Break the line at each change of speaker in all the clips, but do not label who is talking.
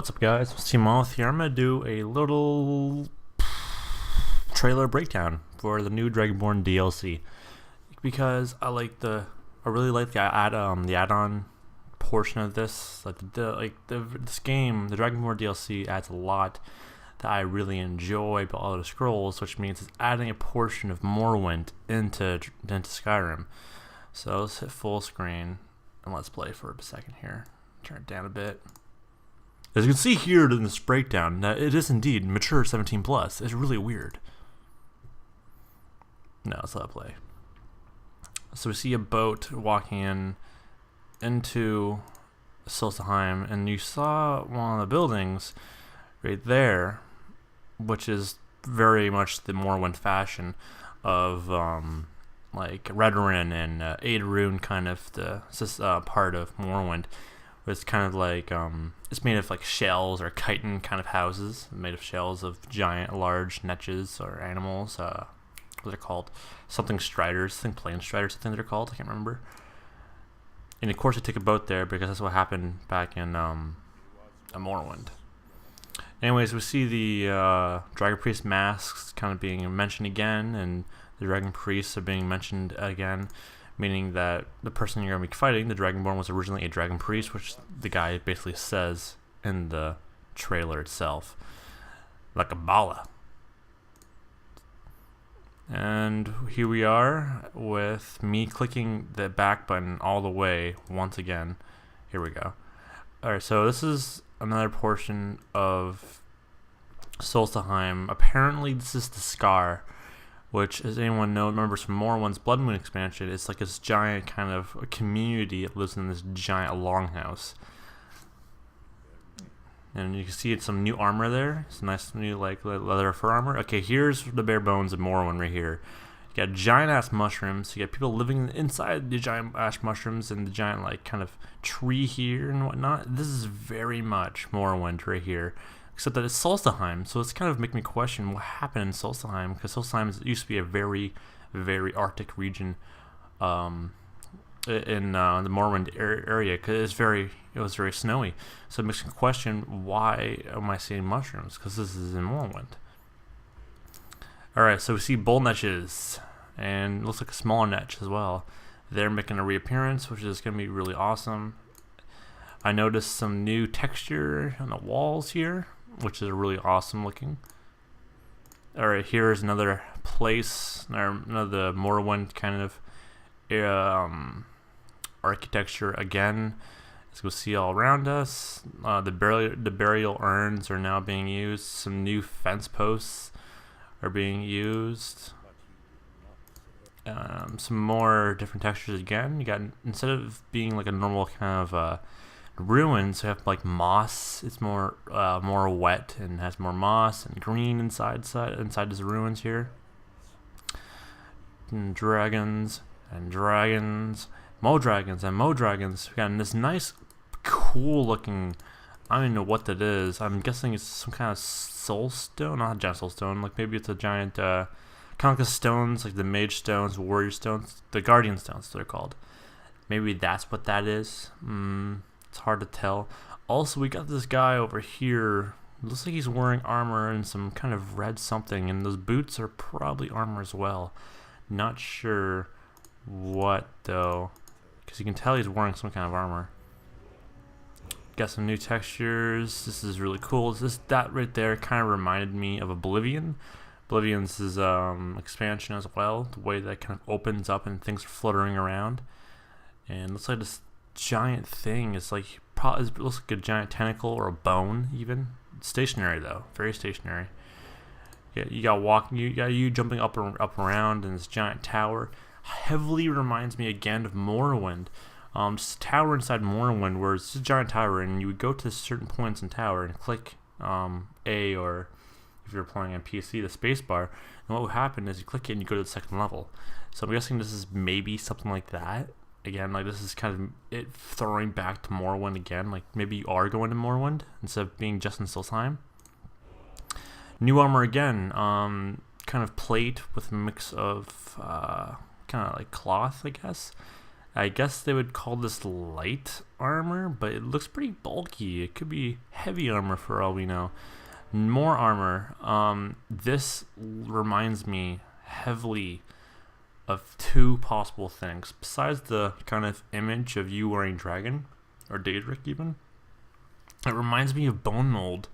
What's up, guys? It's here. I'm gonna do a little trailer breakdown for the new Dragonborn DLC because I really like the add-on portion of this. This game, the Dragonborn DLC, adds a lot that I really enjoy about Elder Scrolls, which means it's adding a portion of Morrowind into Skyrim. So let's hit full screen and let's play for a second here. Turn it down a bit. As you can see here in this breakdown, it is indeed mature 17 plus. It's really weird. No, let's let it play. So we see a boat walking into Solstheim, and you saw one of the buildings right there, which is very much the Morrowind fashion of like Redoran and Redoran, kind of the part of Morrowind. It's kind of like it's made of like shells or chitin kind of houses, made of shells of giant, large niches or animals. What are they called? Something striders. I think plane striders. I think they're called. I can't remember. And of course, I take a boat there because that's what happened back in Morrowind. Anyways, we see the Dragon Priest masks kind of being mentioned again, and the Dragon Priests are being mentioned again. Meaning that the person you're going to be fighting, the Dragonborn, was originally a Dragon Priest, which the guy basically says in the trailer itself. Like a bala. And here we are with me clicking the back button all the way once again. Here we go. Alright, so this is another portion of Solstheim. Apparently this is the Scar, which, as anyone remembers from Morrowind's Blood Moon expansion, it's like this giant kind of a community that lives in this giant longhouse. And you can see it's some new armor there. It's nice new like leather fur armor. Okay, here's the bare bones of Morrowind right here. You got giant ass mushrooms. You got people living inside the giant ash mushrooms and the giant like kind of tree here and whatnot. This is very much Morrowind right here. Except that it's Solstheim, so it's kind of making me question what happened in Solstheim, because Solstheim used to be a very, very Arctic region in the Morrowind area, because it was very snowy. So it makes me question, why am I seeing mushrooms? Because this is in Morrowind. Alright, so we see bull niches, and it looks like a smaller niche as well. They're making a reappearance, which is going to be really awesome. I noticed some new texture on the walls here, which is really awesome looking. Alright, here's another place, or another Morrowind kind of architecture again. As we'll see all around us, the burial urns are now being used. Some new fence posts are being used. Some more different textures again. You got, instead of being like a normal kind of ruins, so you have like moss. It's more wet and has more moss and green inside these ruins here. And dragons and dragons, more dragons and more dragons. We got this nice, cool looking. I don't even know what that is. I'm guessing it's some kind of soul stone, not a giant soul stone. Like maybe it's a giant kind of like the stones, like the mage stones, warrior stones, the guardian stones they're called. Maybe that's what that is. It's hard to tell. Also, we got this guy over here. Looks like he's wearing armor and some kind of red something, and those boots are probably armor as well. Not sure what though, because you can tell he's wearing some kind of armor. Got some new textures. This is really cool. That right there kind of reminded me of Oblivion. Oblivion's is expansion as well. The way that kind of opens up and things are fluttering around, and looks like this giant thing is like it looks like a giant tentacle or a bone even. It's stationary though, very stationary. Yeah, you got you jumping up around in this giant tower. Heavily reminds me again of Morrowind. Just a tower inside Morrowind where it's just a giant tower, and you would go to certain points in tower and click A, or if you're playing on PC, the spacebar, and what would happen is you click it and you go to the second level. So I'm guessing this is maybe something like that. Again, like this is kind of it throwing back to Morrowind again. Like maybe you are going to Morrowind instead of being just in Solstheim. New armor again, kind of plate with a mix of kind of like cloth, I guess. I guess they would call this light. armor, but it looks pretty bulky. It could be heavy armor for all we know. More armor. This reminds me heavily of two possible things. Besides the kind of image of you wearing dragon, or Daedric even, it reminds me of bonemold,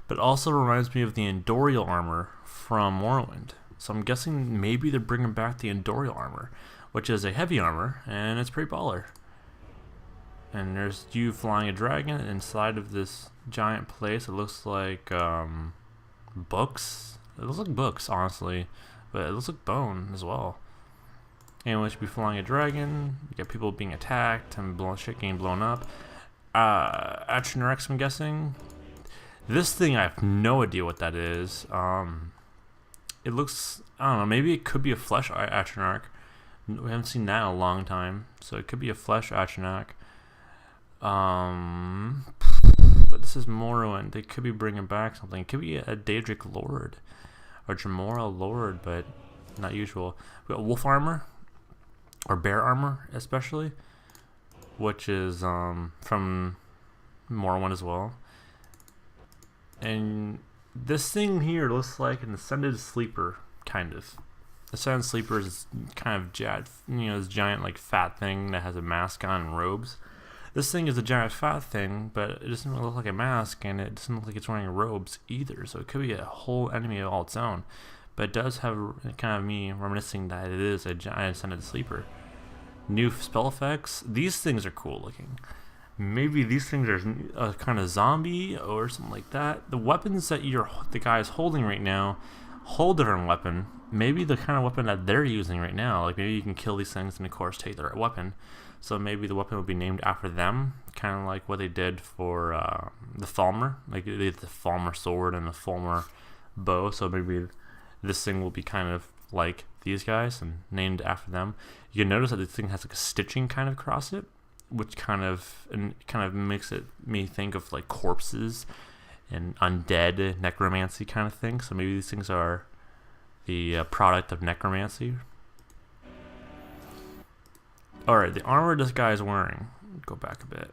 but also reminds me of the Endorial armor from Morrowind. So I'm guessing maybe they're bringing back the Endorial armor, which is a heavy armor, and it's pretty baller. And there's you flying a dragon inside of this giant place. It looks like books. It looks like books, honestly, but it looks like bone as well. And we should be flying a dragon. You got people being attacked and shit getting blown up. Atronach, I'm guessing. This thing, I have no idea what that is. It looks, I don't know, maybe it could be a flesh Atronach. We haven't seen that in a long time, so it could be a flesh Atronach. But this is Morrowind. They could be bringing back something. It could be a Daedric Lord or Jamora Lord, but not usual. We got wolf armor or bear armor, especially, which is from Morrowind as well. And this thing here looks like an ascended sleeper, kind of. Ascended sleeper is kind of this giant like fat thing that has a mask on and robes. This thing is a giant fat thing, but it doesn't really look like a mask, and it doesn't look like it's wearing robes either. So it could be a whole enemy of all its own. But it does have kind of me reminiscing that it is a giant ascended sleeper. New spell effects. These things are cool looking. Maybe these things are a kind of zombie or something like that. The weapons that the guy is holding right now, hold different weapon. Maybe the kind of weapon that they're using right now. Like maybe you can kill these things and of course take their weapon. So maybe the weapon will be named after them, kind of like what they did for the Falmer. Like they did the Falmer sword and the Falmer bow. So maybe this thing will be kind of like these guys and named after them. You can notice that this thing has like a stitching kind of across it, which kind of makes me think of like corpses and undead necromancy kind of thing. So maybe these things are the product of necromancy. Alright, the armor this guy is wearing, go back a bit.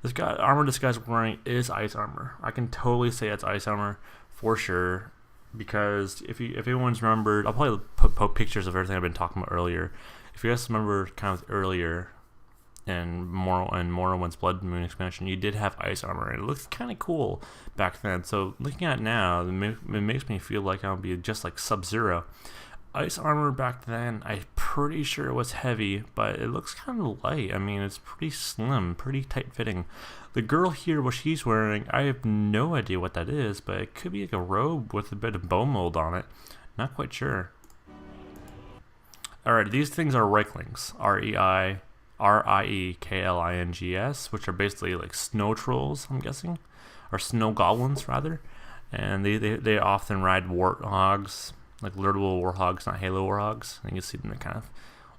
This armor this guy's wearing is ice armor. I can totally say it's ice armor for sure, because if anyone's remembered, I'll probably put pictures of everything I've been talking about earlier. If you guys remember kind of earlier in Morrowind's Blood Moon expansion, you did have ice armor, and it looks kind of cool back then. So looking at it now, it makes me feel like I'll be just like Sub-Zero. Ice armor back then, I'm pretty sure it was heavy, but it looks kind of light. I mean, it's pretty slim, pretty tight fitting. The girl here, what she's wearing, I have no idea what that is, but it could be like a robe with a bit of bone mold on it. Not quite sure. Alright, these things are Reiklings. R-I-E-K-L-I-N-G-S, which are basically like snow trolls, I'm guessing. Or snow goblins, rather. And they often ride warthogs. Like literal warhogs, not Halo warhogs. And you see them kind of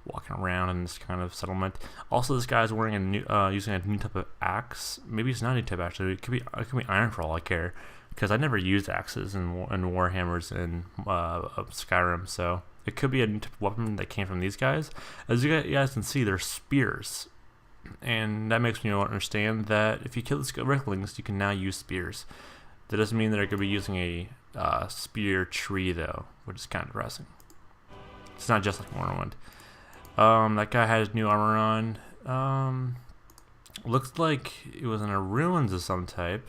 walking around in this kind of settlement. Also, this guy's wearing a new, using a new type of axe. Maybe it's not a new type actually. It could be iron for all I care, because I never used axes and warhammers in Skyrim. So it could be a new type of weapon that came from these guys. As you guys can see, they're spears, and that makes me understand that if you kill the Reiklings, you can now use spears. That doesn't mean that they're going to be using a spear tree though, which is kind of depressing. It's not just like Morrowind. That guy had his new armor on. Looks like it was in a ruins of some type.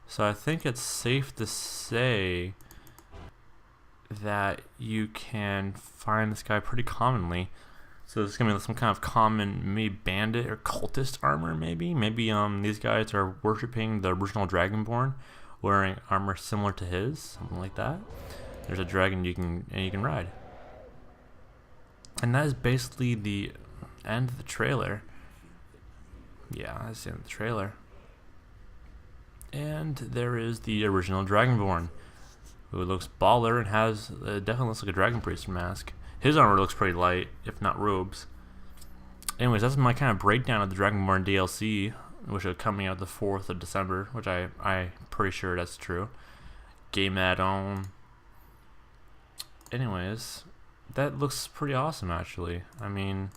So I think it's safe to say that you can find this guy pretty commonly. So there's gonna be some kind of common, maybe bandit or cultist armor, maybe. Maybe these guys are worshipping the original Dragonborn, wearing armor similar to his, something like that. There's a dragon you can ride. And that is basically the end of the trailer. Yeah, that's the end of the trailer. And there is the original Dragonborn, who looks baller and has definitely looks like a Dragon Priest mask. His armor looks pretty light, if not robes. Anyways, that's my kind of breakdown of the Dragonborn DLC, which is coming out the 4th of December, which I'm pretty sure that's true. Game add-on. Anyways, that looks pretty awesome actually. I mean,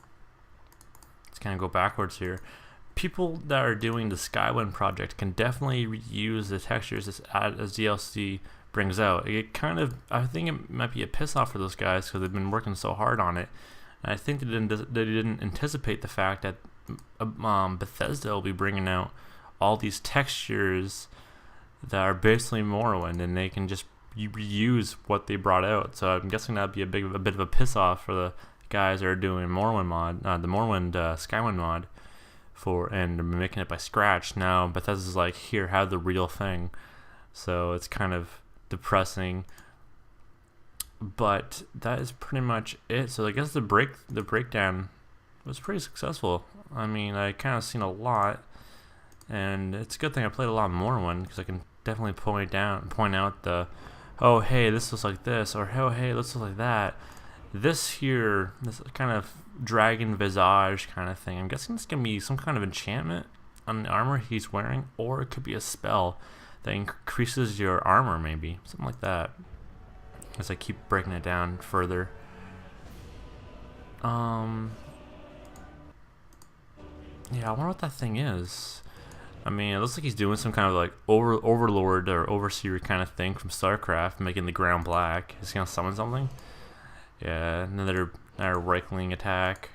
let's kind of go backwards here. people that are doing the Skyrim project can definitely reuse the textures as DLC brings out. It kind of, I think it might be a piss off for those guys because they've been working so hard on it. And I think they didn't anticipate the fact that Bethesda will be bringing out all these textures that are basically Morrowind, and they can just reuse what they brought out. So I'm guessing that'd be a bit of a piss off for the guys that are doing Morrowind mod, the Morrowind Skyrim mod, and making it by scratch. Now Bethesda's like, here, have the real thing. So it's kind of depressing. But that is pretty much it. So I guess the breakdown was pretty successful. I mean, I kind of seen a lot, and it's a good thing I played a lot more Morrowind because I can definitely point out the, oh hey, this looks like this, or oh hey, this looks like that. This here, this kind of dragon visage kind of thing. I'm guessing it's gonna be some kind of enchantment on the armor he's wearing, or it could be a spell that increases your armor, maybe something like that. As I keep breaking it down further. Yeah, I wonder what that thing is. I mean, it looks like he's doing some kind of like overlord or overseer kind of thing from StarCraft, making the ground black. Is he gonna summon something? Yeah, another right-clicking attack.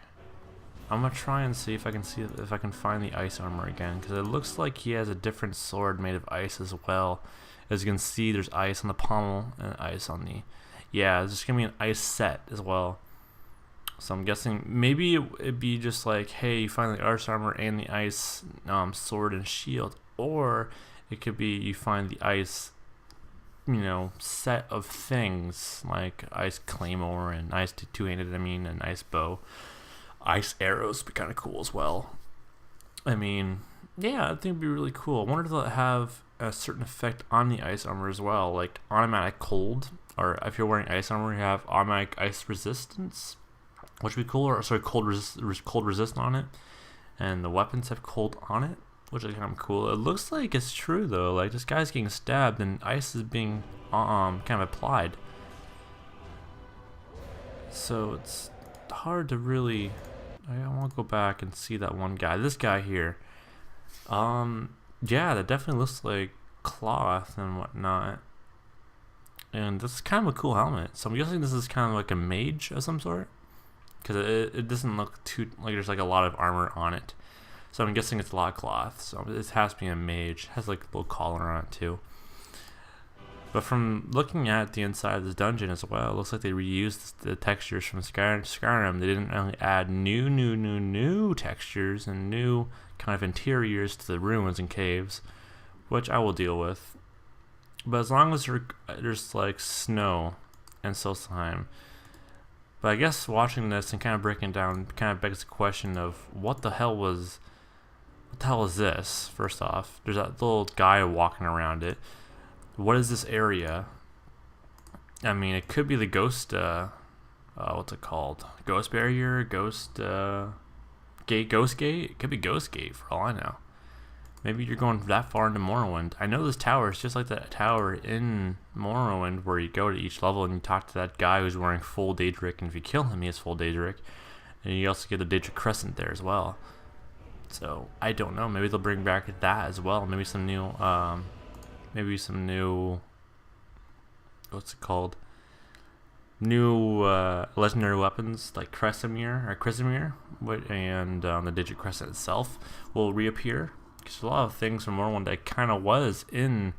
I'm gonna try and see if I can find the ice armor again, because it looks like he has a different sword made of ice as well. As you can see, there's ice on the pommel and ice on the... Yeah, there's just gonna be an ice set as well. So I'm guessing maybe it'd be just like, hey, you find the ice armor and the ice sword and shield, or it could be you find the ice, set of things like ice claymore and ice two-handed, and ice bow. Ice arrows would be kind of cool as well. I mean, yeah, I think it'd be really cool. I wonder if they'll have a certain effect on the ice armor as well, like automatic cold, or if you're wearing ice armor, you have automatic ice resistance, which would be cool, or sorry, cold resist on it, and the weapons have cold on it, which is kind of cool. It looks like it's true though, like this guy's getting stabbed and ice is being kind of applied, so it's hard to really... I want to go back and see that one guy, this guy here. Yeah, that definitely looks like cloth and whatnot, and this is kind of a cool helmet. So I'm guessing this is kind of like a mage of some sort, because it doesn't look too like there's like a lot of armor on it. So I'm guessing it's a lot of cloth. So it has to be a mage. It has like a little collar on it too. But from looking at the inside of this dungeon as well, it looks like they reused the textures from Skyrim. They didn't really add new textures and new kind of interiors to the ruins and caves, which I will deal with. But as long as there's like snow and solstheim. But I guess watching this and kind of breaking down kind of begs the question of what the hell is this? First off, there's that little guy walking around it. What is this area? I mean, it could be the ghost, what's it called? Ghost barrier, ghost gate? It could be ghost gate for all I know. Maybe you're going that far into Morrowind. I know this tower is just like that tower in Morrowind where you go to each level and you talk to that guy who's wearing full Daedric, and if you kill him, he has full Daedric. And you also get the Daedric Crescent there as well. So, I don't know. Maybe they'll bring back that as well. Maybe some new, what's it called? New legendary weapons like Kresimir, and the Daedric Crescent itself will reappear. Because a lot of things from Morrowind that kind of was in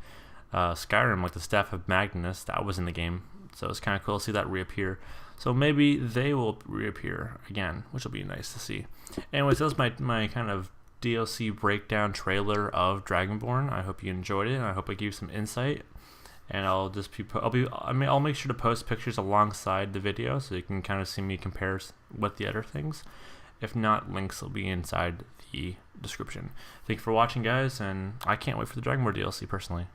Skyrim, like the Staff of Magnus, that was in the game. So it's kind of cool to see that reappear. So maybe they will reappear again, which will be nice to see. Anyways, that was my kind of DLC breakdown trailer of Dragonborn. I hope you enjoyed it, and I hope I gave you some insight. And I'll make sure to post pictures alongside the video so you can kind of see me compare with the other things. If not, links will be inside the description. Thank you for watching, guys, and I can't wait for the Dragonborn DLC personally.